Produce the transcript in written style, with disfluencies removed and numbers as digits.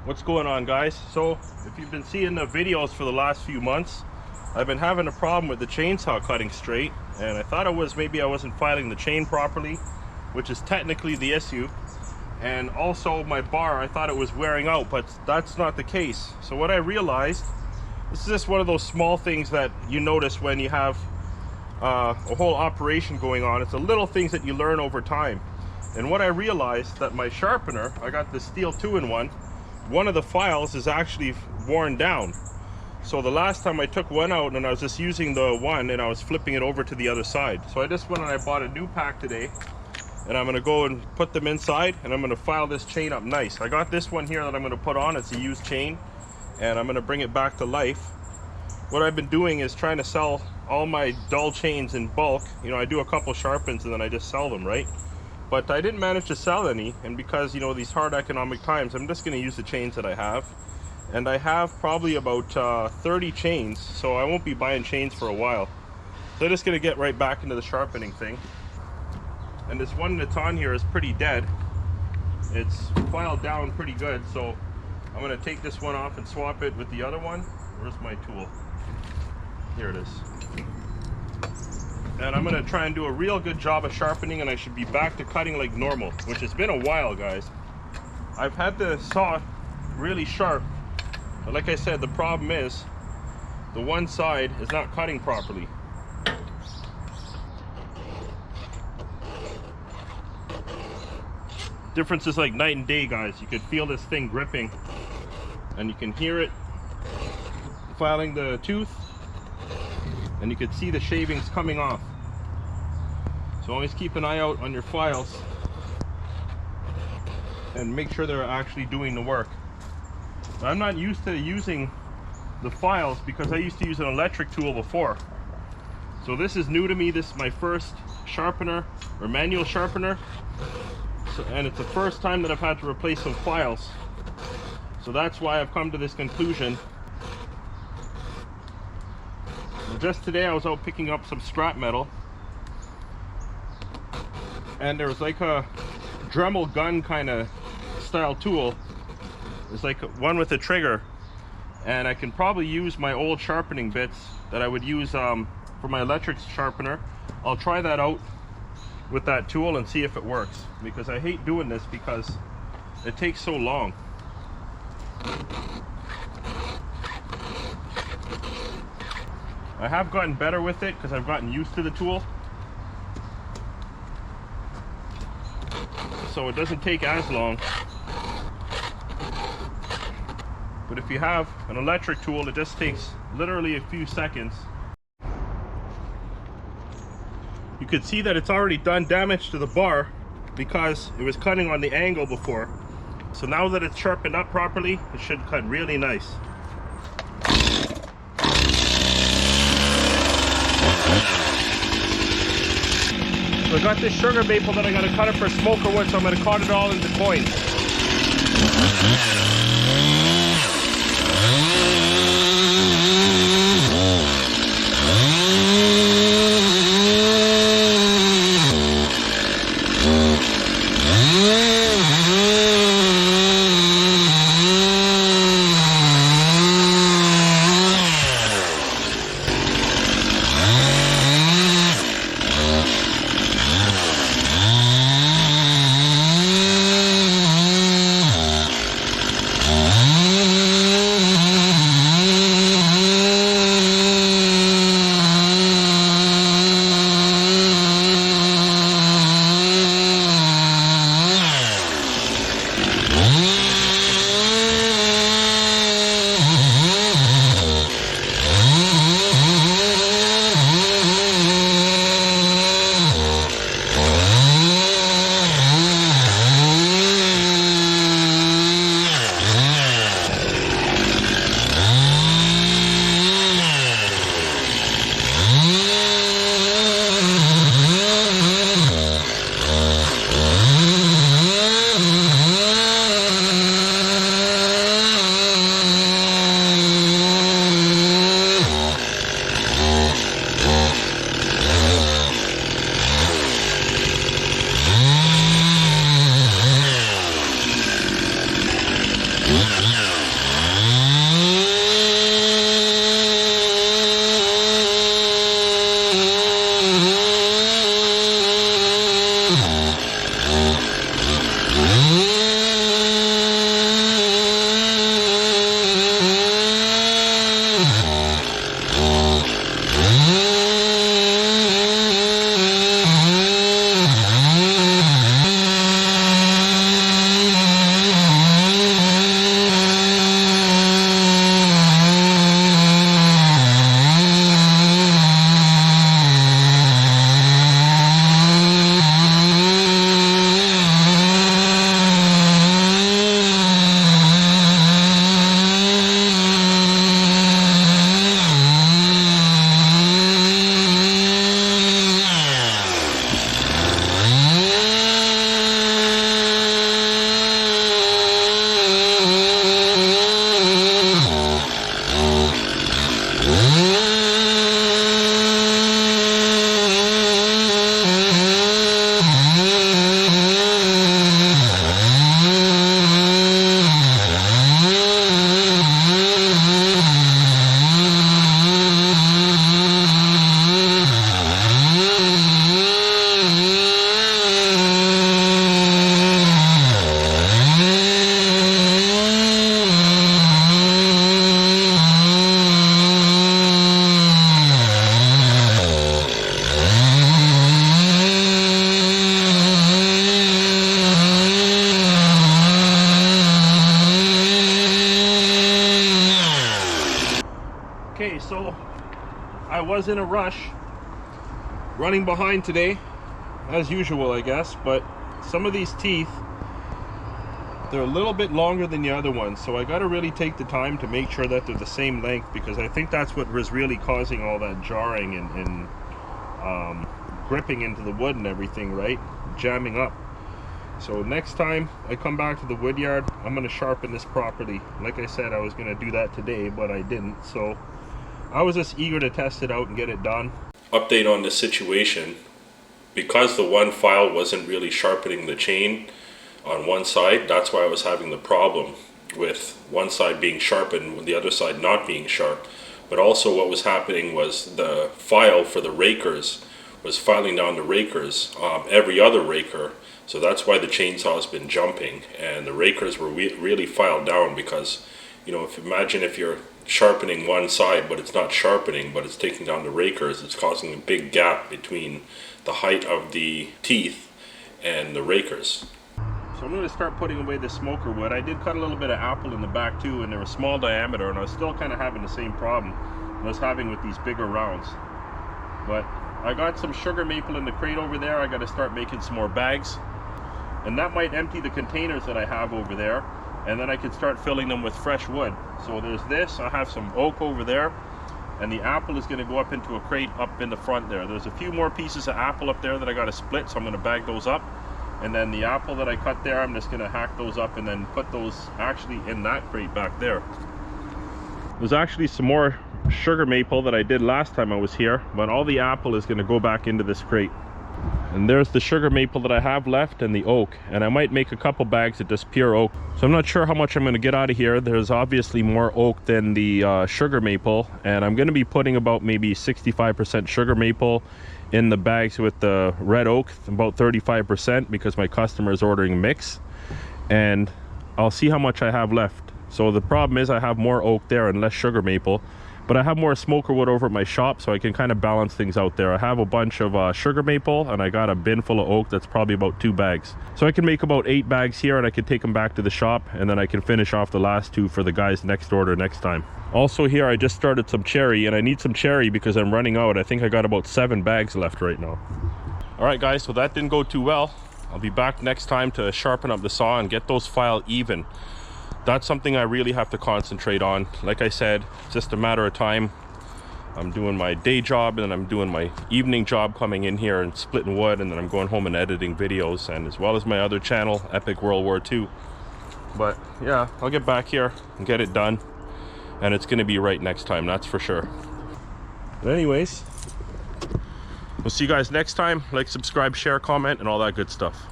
What's going on, guys? So if you've been seeing the videos for the last few months, I've been having a problem with the chainsaw cutting straight, and I thought it was maybe I wasn't filing the chain properly, which is technically the issue. And also my bar, I thought it was wearing out, but that's not the case. So what I realized, this is just one of those small things that you notice when you have a whole operation going on. It's the little things that you learn over time. And what I realized, that my sharpener, I got the STIHL 2in1, one of the files is actually worn down. So the last time I took one out and I was just using the one and I was flipping it over to the other side. So I just went and I bought a new pack today, and I'm gonna go and put them inside, and I'm gonna file this chain up nice. I got this one here that I'm gonna put on. It's a used chain, and I'm gonna bring it back to life. What I've been doing is trying to sell all my dull chains in bulk. You know, I do a couple sharpens and then I just sell them, right? But I didn't manage to sell any, and because, you know, these hard economic times, I'm just going to use the chains that I have. And I have probably about 30 chains, so I won't be buying chains for a while. So I'm just going to get right back into the sharpening thing. And this one that's on here is pretty dead. It's filed down pretty good, so I'm going to take this one off and swap it with the other one. Where's my tool? Here it is. And I'm gonna try and do a real good job of sharpening, and I should be back to cutting like normal, which has been a while, guys. I've had the saw really sharp, but like I said, the problem is the one side is not cutting properly. Difference is like night and day, guys. You could feel this thing gripping, and you can hear it filing the tooth, and you can see the shavings coming off. So always keep an eye out on your files and make sure they're actually doing the work. I'm not used to using the files because I used to use an electric tool before. So this is new to me. This is my first sharpener, or manual sharpener. And it's the first time that I've had to replace some files. So that's why I've come to this conclusion. Just today I was out picking up some scrap metal, and there was like a Dremel gun kind of style tool. It's like one with a trigger, and I can probably use my old sharpening bits that I would use for my electric sharpener. I'll try that out with that tool and see if it works, because I hate doing this because it takes so long. I have gotten better with it because I've gotten used to the tool, so it doesn't take as long. But if you have an electric tool, it just takes literally a few seconds. You could see that it's already done damage to the bar because it was cutting on the angle before. So now that it's sharpened up properly, it should cut really nice. So I got this sugar maple that I got to cut it for smoker wood, so I'm going to cut it all into coins. Okay, so I was in a rush, running behind today, as usual, I guess, but some of these teeth, they're a little bit longer than the other ones, so I got to really take the time to make sure that they're the same length, because I think that's what was really causing all that jarring and gripping into the wood and everything, right? Jamming up. So next time I come back to the wood yard, I'm going to sharpen this properly. Like I said, I was going to do that today, but I didn't. So I was just eager to test it out and get it done. Update on this situation. Because the one file wasn't really sharpening the chain on one side, that's why I was having the problem with one side being sharpened and the other side not being sharp. But also what was happening was the file for the rakers was filing down the rakers, every other raker. So that's why the chainsaw has been jumping, and the rakers were really filed down, because, you know, imagine if you're sharpening one side but it's not sharpening, but it's taking down the rakers, it's causing a big gap between the height of the teeth and the rakers. So I'm going to start putting away the smoker wood. I did cut a little bit of apple in the back too, and they were small diameter, and I was still kind of having the same problem I was having with these bigger rounds. But I got some sugar maple in the crate over there. I got to start making some more bags, and that might empty the containers that I have over there, and then I can start filling them with fresh wood. So there's this, I have some oak over there, and the apple is going to go up into a crate up in the front there. There's a few more pieces of apple up there that I got to split, so I'm going to bag those up. And then the apple that I cut there, I'm just going to hack those up and then put those actually in that crate back there. There's actually some more sugar maple that I did last time I was here, but all the apple is going to go back into this crate. And there's the sugar maple that I have left, and the oak, and I might make a couple bags of just pure oak. So I'm not sure how much I'm going to get out of here. There's obviously more oak than the sugar maple, and I'm going to be putting about maybe 65% sugar maple in the bags with the red oak, about 35%, because my customer is ordering a mix, and I'll see how much I have left. So the problem is I have more oak there and less sugar maple, but I have more smoker wood over at my shop, so I can kind of balance things out there. I have a bunch of sugar maple, and I got a bin full of oak that's probably about 2 bags. So I can make about 8 bags here, and I can take them back to the shop, and then I can finish off the last 2 for the guys next order next time. Also here, I just started some cherry, and I need some cherry because I'm running out. I think I got about 7 bags left right now. All right, guys, so that didn't go too well. I'll be back next time to sharpen up the saw and get those file even. That's something I really have to concentrate on. Like I said, it's just a matter of time. I'm doing my day job, and then I'm doing my evening job, coming in here and splitting wood, and then I'm going home and editing videos, and as well as my other channel, Epic World War II. But yeah, I'll get back here and get it done, and it's going to be right next time, that's for sure. But anyways, we'll see you guys next time. Like, subscribe, share, comment, and all that good stuff.